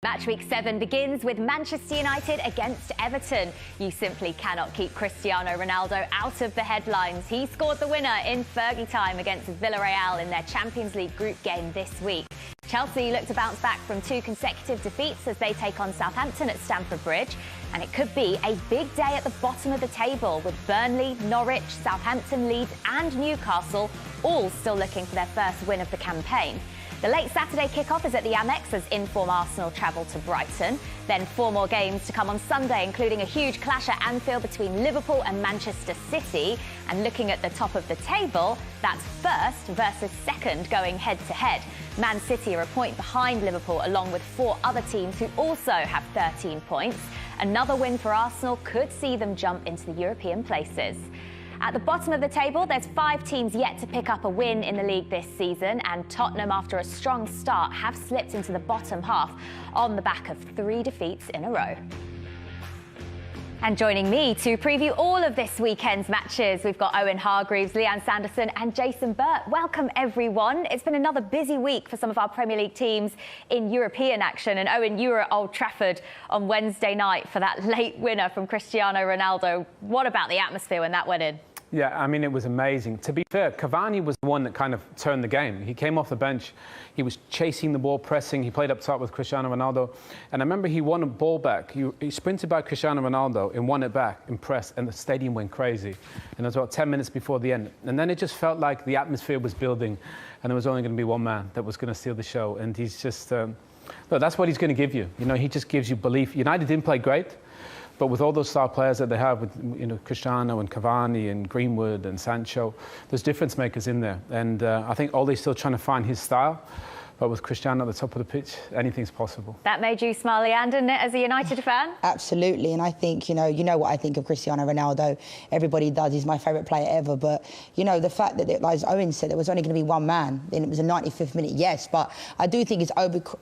Match week 7 begins with Manchester United against Everton. You simply cannot keep Cristiano Ronaldo out of the headlines. He scored the winner in Fergie time against Villarreal in their Champions League group game this week. Chelsea look to bounce back from 2 consecutive defeats as they take on Southampton at Stamford Bridge. And it could be a big day at the bottom of the table with Burnley, Norwich, Southampton, Leeds and Newcastle all still looking for their first win of the campaign. The late Saturday kick-off is at the Amex as in-form Arsenal travel to Brighton. Then 4 more games to come on Sunday, including a huge clash at Anfield between Liverpool and Manchester City. And looking at the top of the table, that's first versus second going head-to-head. Man City are a point behind Liverpool, along with 4 other teams who also have 13 points. Another win for Arsenal could see them jump into the European places. At the bottom of the table, there's 5 teams yet to pick up a win in the league this season, and Tottenham, after a strong start, have slipped into the bottom half on the back of 3 defeats in a row. And joining me to preview all of this weekend's matches, we've got Owen, Hargreaves, Leanne Sanderson and Jason Burt. Welcome, everyone. It's been another busy week for some of our Premier League teams in European action. And Owen, you were at Old Trafford on Wednesday night for that late winner from Cristiano Ronaldo. What about the atmosphere when that went in? Yeah, I mean, it was amazing. To be fair, Cavani was the one that kind of turned the game. He came off the bench. He was chasing the ball, pressing. He played up top with Cristiano Ronaldo. And I remember he won a ball back. He sprinted by Cristiano Ronaldo and won it back and pressed, and the stadium went crazy. And it was about 10 minutes before the end. And then it just felt like the atmosphere was building, and there was only going to be one man that was going to steal the show. And he's just, look, that's what he's going to give you. You know, he just gives you belief. United didn't play great. But with all those star players that they have, with Cristiano and Cavani and Greenwood and Sancho, there's difference makers in there. And I think Ole's still trying to find his style. But with Cristiano at the top of the pitch, anything's possible. That made you smile, Leanne, didn't it, as a United fan? Absolutely. And I think, you know what I think of Cristiano Ronaldo. Everybody does. He's my favourite player ever. But, the fact that, as Owen said, there was only going to be one man, and it was a 95th minute, yes. But I do think it's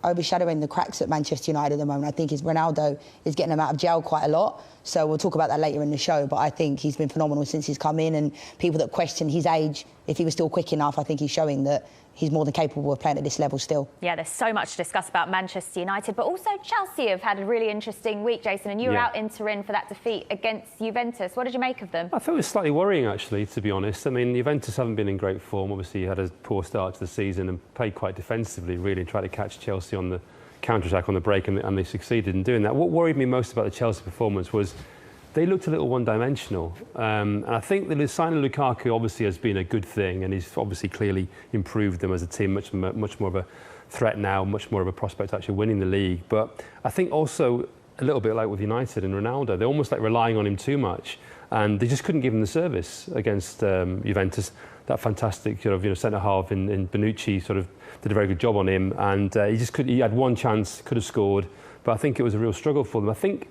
overshadowing the cracks at Manchester United at the moment. I think Ronaldo is getting them out of jail quite a lot. So we'll talk about that later in the show. But I think he's been phenomenal since he's come in. And people that question his age, if he was still quick enough, I think he's showing that he's more than capable of playing at this level still. Yeah, there's so much to discuss about Manchester United, but also Chelsea have had a really interesting week, Jason, and you were out in Turin for that defeat against Juventus. What did you make of them? I thought it was slightly worrying, actually, to be honest. I mean, Juventus haven't been in great form. Obviously, you had a poor start to the season and played quite defensively, really, and tried to catch Chelsea on the counter-attack on the break, and they succeeded in doing that. What worried me most about the Chelsea performance was they looked a little one-dimensional. And I think the signing of Lukaku obviously has been a good thing, and he's obviously clearly improved them as a team, much more of a threat now, much more of a prospect actually winning the league. But I think also a little bit like with United and Ronaldo, they're almost like relying on him too much, and they just couldn't give him the service against Juventus. That fantastic centre-half in Bonucci sort of did a very good job on him, and he had one chance, could have scored, but I think it was a real struggle for them. I think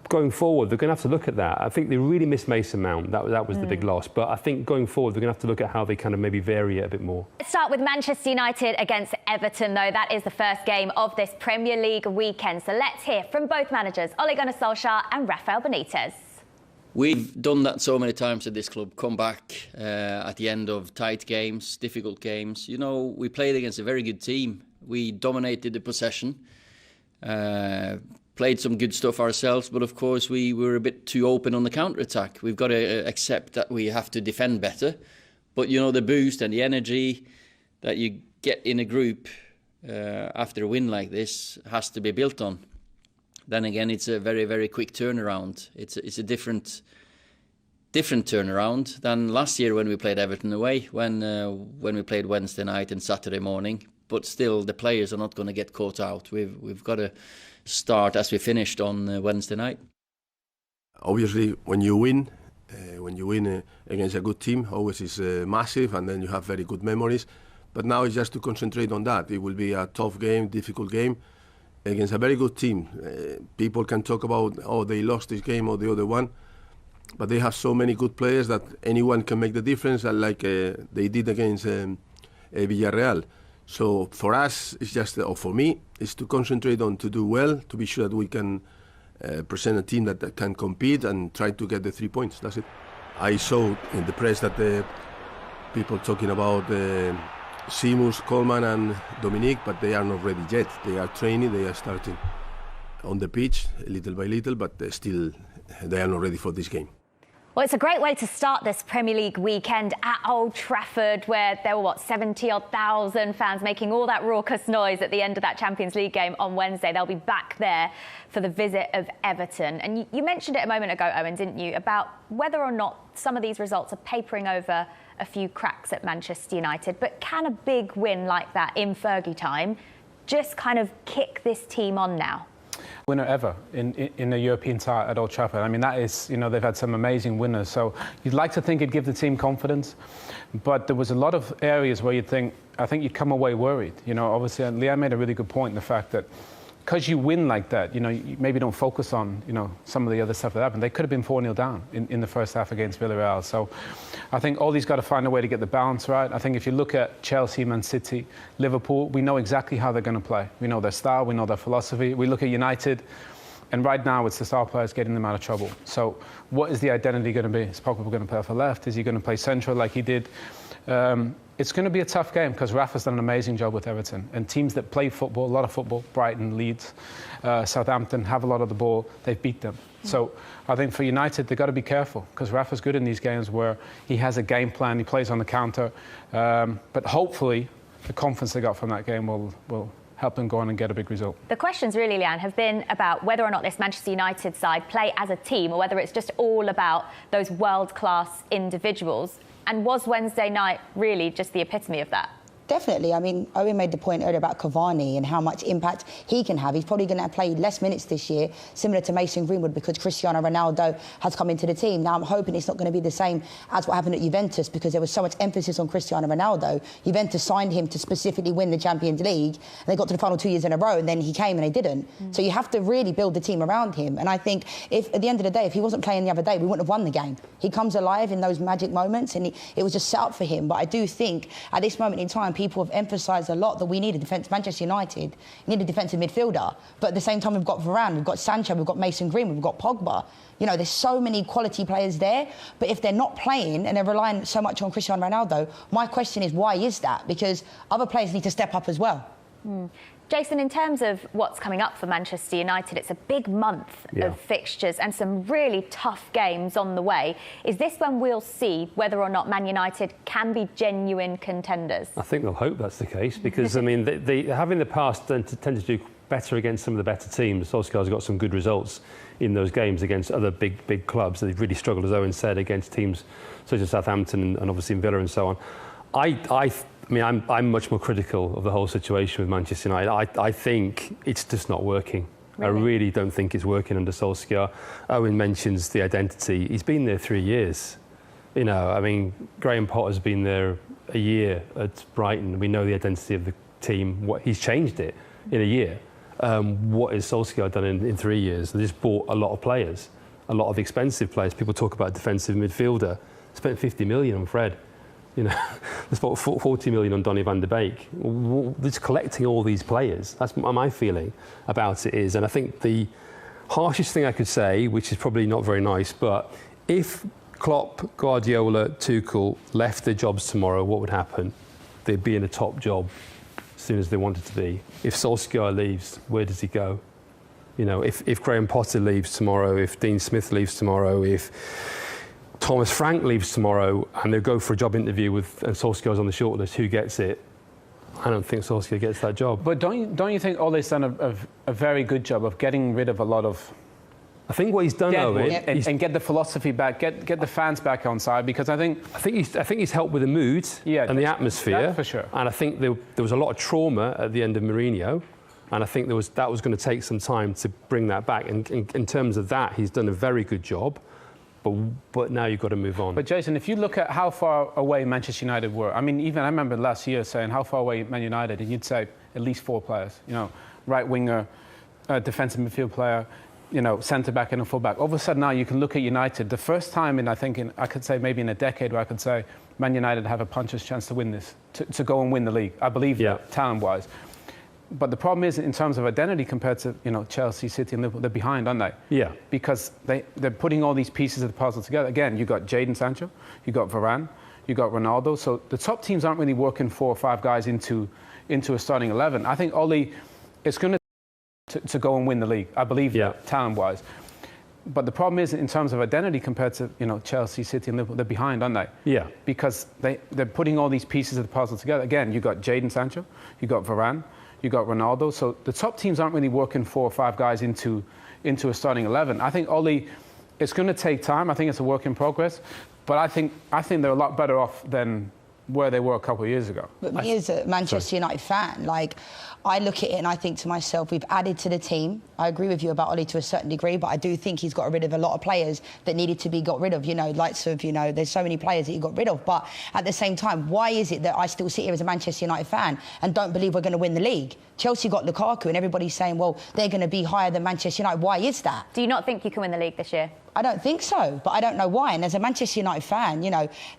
going forward, they're going to have to look at that. I think they really missed Mason Mount. That was the big loss. But I think going forward, they're going to have to look at how they kind of maybe vary it a bit more. Let's start with Manchester United against Everton, though. That is the first game of this Premier League weekend. So let's hear from both managers, Ole Gunnar Solskjaer and Rafael Benitez. We've done that so many times at this club, come back at the end of tight games, difficult games. We played against a very good team. We dominated the possession. Played some good stuff ourselves, but of course we were a bit too open on the counter-attack. We've got to accept that we have to defend better. But, the boost and the energy that you get in a group after a win like this has to be built on. Then again, it's a very, very quick turnaround. It's a different turnaround than last year when we played Everton away, when we played Wednesday night and Saturday morning. But still, the players are not going to get caught out. We've got to start as we finished on Wednesday night. Obviously, when you win against a good team, always is massive, and then you have very good memories. But now it's just to concentrate on that. It will be a tough game, difficult game against a very good team. People can talk about, they lost this game or the other one, but they have so many good players that anyone can make the difference, like they did against Villarreal. So for us, it's just, or for me, is to concentrate on to do well, to be sure that we can present a team that can compete and try to get the 3 points. That's it. I saw in the press that the people talking about Seamus, Coleman and Dominic, but they are not ready yet. They are training, they are starting on the pitch little by little, but still they are not ready for this game. Well, it's a great way to start this Premier League weekend at Old Trafford, where there were, 70-odd thousand fans making all that raucous noise at the end of that Champions League game on Wednesday. They'll be back there for the visit of Everton. And you mentioned it a moment ago, Owen, didn't you, about whether or not some of these results are papering over a few cracks at Manchester United. But can a big win like that in Fergie time just kind of kick this team on now? Winner ever in a European tie at Old Trafford. I mean, that is, they've had some amazing winners. So you'd like to think it'd give the team confidence, but there was a lot of areas where I think you'd come away worried. Obviously, Leanne made a really good point in the fact that because you win like that, you maybe don't focus on, some of the other stuff that happened. They could have been 4-0 down in the first half against Villarreal. So I think Ole's got to find a way to get the balance right. I think if you look at Chelsea, Man City, Liverpool, we know exactly how they're going to play. We know their style, we know their philosophy. We look at United, and right now it's the star players getting them out of trouble. So what is the identity going to be? Is Pogba going to play off the left? Is he going to play central like he did? It's going to be a tough game because Rafa's done an amazing job with Everton. And teams that play football, a lot of football, Brighton, Leeds, Southampton, have a lot of the ball, they've beat them. So I think for United, they've got to be careful because Rafa's good in these games where he has a game plan, he plays on the counter. But hopefully, the confidence they got from that game will help them go on and get a big result. The questions really, Leanne, have been about whether or not this Manchester United side play as a team or whether it's just all about those world-class individuals. And was Wednesday night really just the epitome of that? Definitely. I mean, Owen made the point earlier about Cavani and how much impact he can have. He's probably going to play less minutes this year, similar to Mason Greenwood, because Cristiano Ronaldo has come into the team. Now, I'm hoping it's not going to be the same as what happened at Juventus, because there was so much emphasis on Cristiano Ronaldo. Juventus signed him to specifically win the Champions League, and they got to the final 2 years in a row, and then he came and they didn't. So you have to really build the team around him. And I think if, at the end of the day, if he wasn't playing the other day, we wouldn't have won the game. He comes alive in those magic moments, and it was just set up for him. But I do think at this moment in time, people have emphasised a lot that we need a defence. Manchester United need a defensive midfielder, but at the same time we've got Varane, we've got Sancho, we've got Mason Greenwood, we've got Pogba. There's so many quality players there, but if they're not playing and they're relying so much on Cristiano Ronaldo, my question is, why is that? Because other players need to step up as well. Jason, in terms of what's coming up for Manchester United, it's a big month of fixtures and some really tough games on the way. Is this when we'll see whether or not Man United can be genuine contenders? I think they'll hope that's the case because, I mean, they have in the past tend to do better against some of the better teams. Solskjaer's got some good results in those games against other big clubs. They've really struggled, as Owen said, against teams such as Southampton and obviously Villa and so on. I mean, I'm much more critical of the whole situation with Manchester United. I think it's just not working. Really? I really don't think it's working under Solskjaer. Owen mentions the identity. He's been there 3 years. I mean, Graham Potter's been there a year at Brighton. We know the identity of the team. He's changed it in a year. What has Solskjaer done in 3 years? They just bought a lot of players, a lot of expensive players. People talk about defensive midfielder. Spent 50 million on Fred. They spent 40 million on Donny van de Beek. Just collecting all these players. That's what my feeling about it is. And I think the harshest thing I could say, which is probably not very nice, but if Klopp, Guardiola, Tuchel left their jobs tomorrow, what would happen? They'd be in a top job as soon as they wanted to be. If Solskjaer leaves, where does he go? If Graham Potter leaves tomorrow, if Dean Smith leaves tomorrow, if Thomas Frank leaves tomorrow and they go for a job interview and Solskjaer's on the shortlist, who gets it? I don't think Solskjaer gets that job. But don't you think Ole's done a very good job of getting rid of a lot of... I think what he's done, Owen, and get the philosophy back, get the fans back on side, because I think he's helped with the mood and the atmosphere. That for sure. And I think there was a lot of trauma at the end of Mourinho, and I think that was going to take some time to bring that back. And in terms of that, he's done a very good job. But now you've got to move on. But Jason, if you look at how far away Manchester United were, I mean, even I remember last year saying how far away Man United, and you'd say at least 4 players. Right winger, defensive midfield player, centre back and a full back. All of a sudden now you can look at United. The first time I could say maybe in a decade where I could say Man United have a puncher's chance to win this, to go and win the league. I believe that, talent-wise. But the problem is, in terms of identity, compared to Chelsea, City, and Liverpool, they're behind, aren't they? Yeah. Because they're putting all these pieces of the puzzle together. Again, you got Jadon Sancho, you got Varane, you got Ronaldo. So the top teams aren't really working 4 or 5 guys into a starting 11. I think Ole is going to go and win the league. I believe that, talent-wise. But the problem is, in terms of identity, compared to Chelsea, City, and Liverpool, they're behind, aren't they? Yeah. Because they're putting all these pieces of the puzzle together. Again, you got Jadon Sancho, you got Varane, you got Ronaldo. So the top teams aren't really working 4 or 5 guys into a starting 11. I think Ole, it's going to take time. I think it's a work in progress. But I think they're a lot better off than where they were a couple of years ago. But me as a Manchester United fan, I look at it and I think to myself, we've added to the team. I agree with you about Ole to a certain degree, but I do think he's got rid of a lot of players that needed to be got rid of. There's so many players that he got rid of. But at the same time, why is it that I still sit here as a Manchester United fan and don't believe we're going to win the league? Chelsea got Lukaku and everybody's saying, well, they're going to be higher than Manchester United. Why is that? Do you not think you can win the league this year? I don't think so, but I don't know why. And as a Manchester United fan,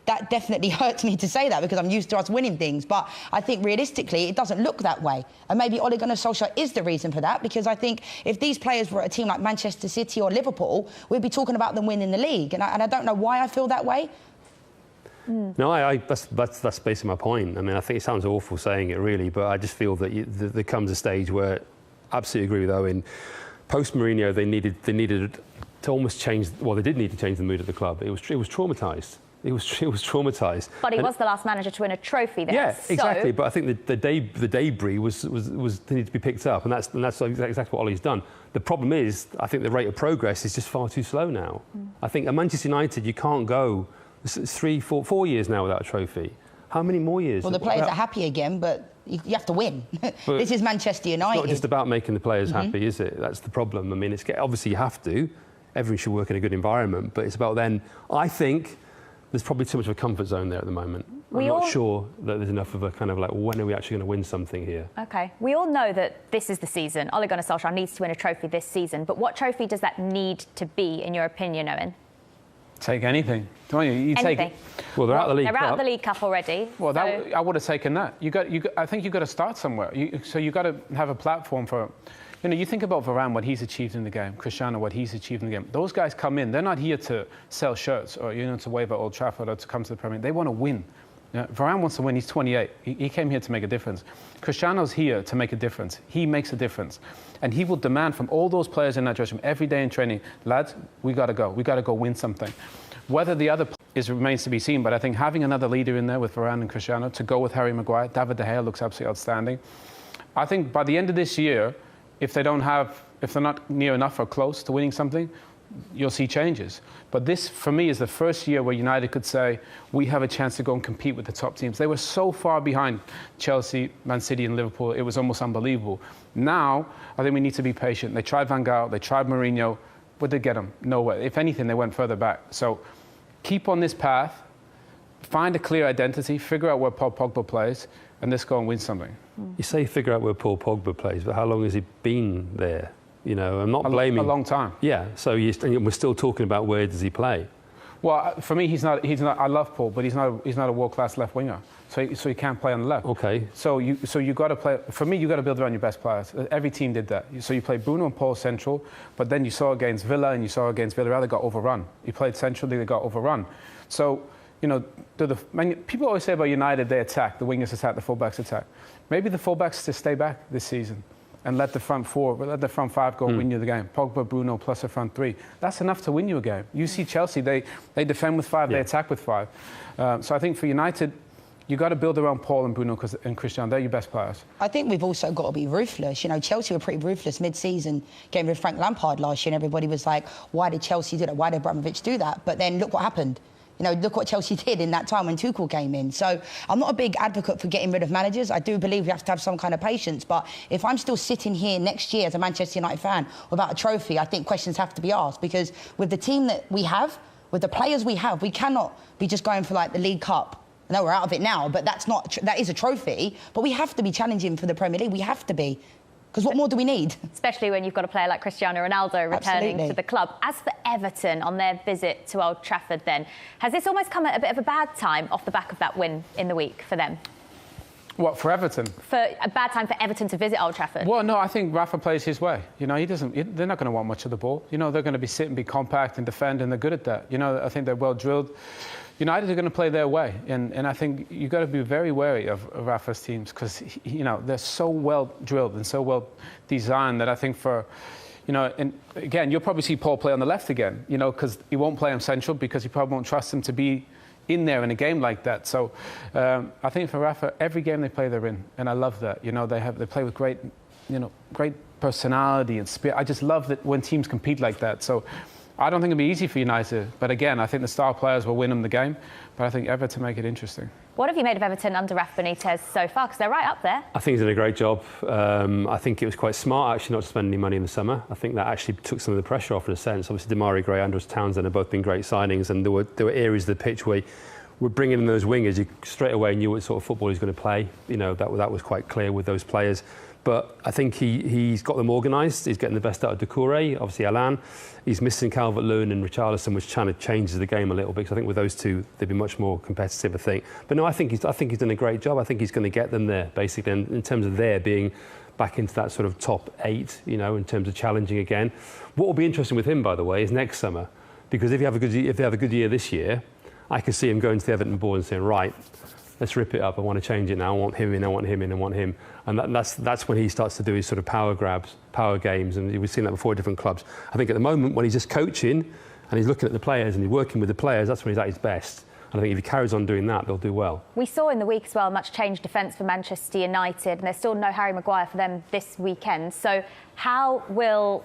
that definitely hurts me to say that because I'm used to us winning things. But I think realistically, it doesn't look that way. And maybe Ole Gunnar Solskjaer is the reason for that, because I think if these players were at a team like Manchester City or Liverpool, we'd be talking about them winning the league. And I don't know why I feel that way. No, that's basically my point. I mean, I think it sounds awful saying it, really, but I just feel that there comes a stage where, I absolutely agree with Owen, post Mourinho, they needed to almost change. Well, they did need to change the mood of the club. It was traumatised. It was traumatised. But he was the last manager to win a trophy there. Yeah, exactly. But I think the debris was needed to be picked up, and that's exactly what Ole's done. The problem is, I think the rate of progress is just far too slow now. I think at Manchester United, you can't go 3, 4 years now without a trophy. How many more years? Well, the players are happy again, but you have to win. This is Manchester United. It's not just about making the players happy, is it? That's the problem. I mean, obviously you have to. Everyone should work in a good environment, but it's about then. I think there's probably too much of a comfort zone there at the moment. I'm not sure that there's enough of a kind of when are we actually going to win something here? OK. We all know that this is the season. Ole Gunnar Solskjaer needs to win a trophy this season. But what trophy does that need to be, in your opinion, Owen? Take anything, don't you? You anything. Take. Well, they're out of the League Cup. They're out of the League Cup already. Well, I would have taken that. I think you've got to start somewhere. So you've got to have a platform for. You think about Varane, what he's achieved in the game, Cristiano, what he's achieved in the game. Those guys come in, they're not here to sell shirts or, to wave at Old Trafford or to come to the Premier League. They want to win. Varane wants to win. He's 28. He came here to make a difference. Cristiano's here to make a difference. He makes a difference. And he will demand from all those players in that dressing room every day in training, lads, we got to go. We got to go win something. Whether the other remains to be seen, but I think having another leader in there with Varane and Cristiano to go with Harry Maguire, David De Gea looks absolutely outstanding. I think by the end of this year, if they're not near enough or close to winning something, you'll see changes. But this, for me, is the first year where United could say, we have a chance to go and compete with the top teams. They were so far behind Chelsea, Man City and Liverpool, it was almost unbelievable. Now, I think we need to be patient. They tried Van Gaal, they tried Mourinho. What did they get them? Nowhere. If anything, they went further back. So keep on this path, find a clear identity, figure out where Paul Pogba plays, and let's go and win something. You say figure out where Paul Pogba plays, but how long has he been there? I'm not blaming. A long time. Yeah. So we're still talking about where does he play? Well, for me, he's not. I love Paul, but he's not a world-class left winger. So he can't play on the left. Okay. So you got to play. For me, you got to build around your best players. Every team did that. So you played Bruno and Paul central, but then you saw against Villa and you saw against Villarreal they got overrun. You played centrally, they got overrun. So people always say about United they attack, the wingers attack, the fullbacks attack. Maybe the fullbacks just stay back this season and let the front five go and win you the game. Pogba, Bruno plus a front three. That's enough to win you a game. You see Chelsea, they defend with 5, they attack with 5. So I think for United, you got to build around Paul and Bruno and Cristiano. They're your best players. I think we've also got to be ruthless. Chelsea were pretty ruthless mid-season, getting rid of Frank Lampard last year, and everybody was like, why did Chelsea do that? Why did Abramovich do that? But then look what happened. Look what Chelsea did in that time when Tuchel came in. So I'm not a big advocate for getting rid of managers. I do believe we have to have some kind of patience. But if I'm still sitting here next year as a Manchester United fan without a trophy, I think questions have to be asked. Because with the team that we have, with the players we have, we cannot be just going for the League Cup. I know we're out of it now, but that is a trophy. But we have to be challenging for the Premier League. We have to be. Because what more do we need? Especially when you've got a player like Cristiano Ronaldo returning to the club. As for Everton, on their visit to Old Trafford then, has this almost come at a bit of a bad time off the back of that win in the week for them? What, for Everton? For a bad time for Everton to visit Old Trafford? Well, no, I think Rafa plays his way. They're not going to want much of the ball. They're going to be sit and be compact and defend, and they're good at that. I think they're well drilled. United are going to play their way, and I think you've got to be very wary of Rafa's teams because, they're so well drilled and so well designed that I think and again, you'll probably see Paul play on the left again, because he won't play him central because he probably won't trust him to be in there in a game like that. So I think for Rafa, every game they play, they're in, and I love that. They play with great personality and spirit. I just love that when teams compete like that. So I don't think it'll be easy for United, but again, I think the star players will win them the game. But I think Everton make it interesting. What have you made of Everton under Rafa Benitez so far? Because they're right up there. I think he's done a great job. I think it was quite smart actually not to spend any money in the summer. I think that actually took some of the pressure off in a sense. Obviously, Demarai Gray, Andros Townsend have both been great signings, and there were areas of the pitch where we're bringing in those wingers. You straight away knew what sort of football he's going to play. That was quite clear with those players. But I think he's got them organised. He's getting the best out of Doucouré, obviously Alan. He's missing Calvert-Lewin and Richarlison, which kind of changes the game a little bit. Because I think with those two, they'd be much more competitive, I think. But no, I think he's done a great job. I think he's going to get them there, basically, in terms of their being back into that sort of top 8, in terms of challenging again. What will be interesting with him, by the way, is next summer. Because if they have a good year this year, I could see him going to the Everton board and saying, right, let's rip it up. I want to change it now. I want him in. I want him in. I want him. And that's when he starts to do his sort of power grabs, power games. And we've seen that before at different clubs. I think at the moment when he's just coaching and he's looking at the players and he's working with the players, that's when he's at his best. And I think if he carries on doing that, they'll do well. We saw in the week as well much changed defence for Manchester United, and there's still no Harry Maguire for them this weekend. So how will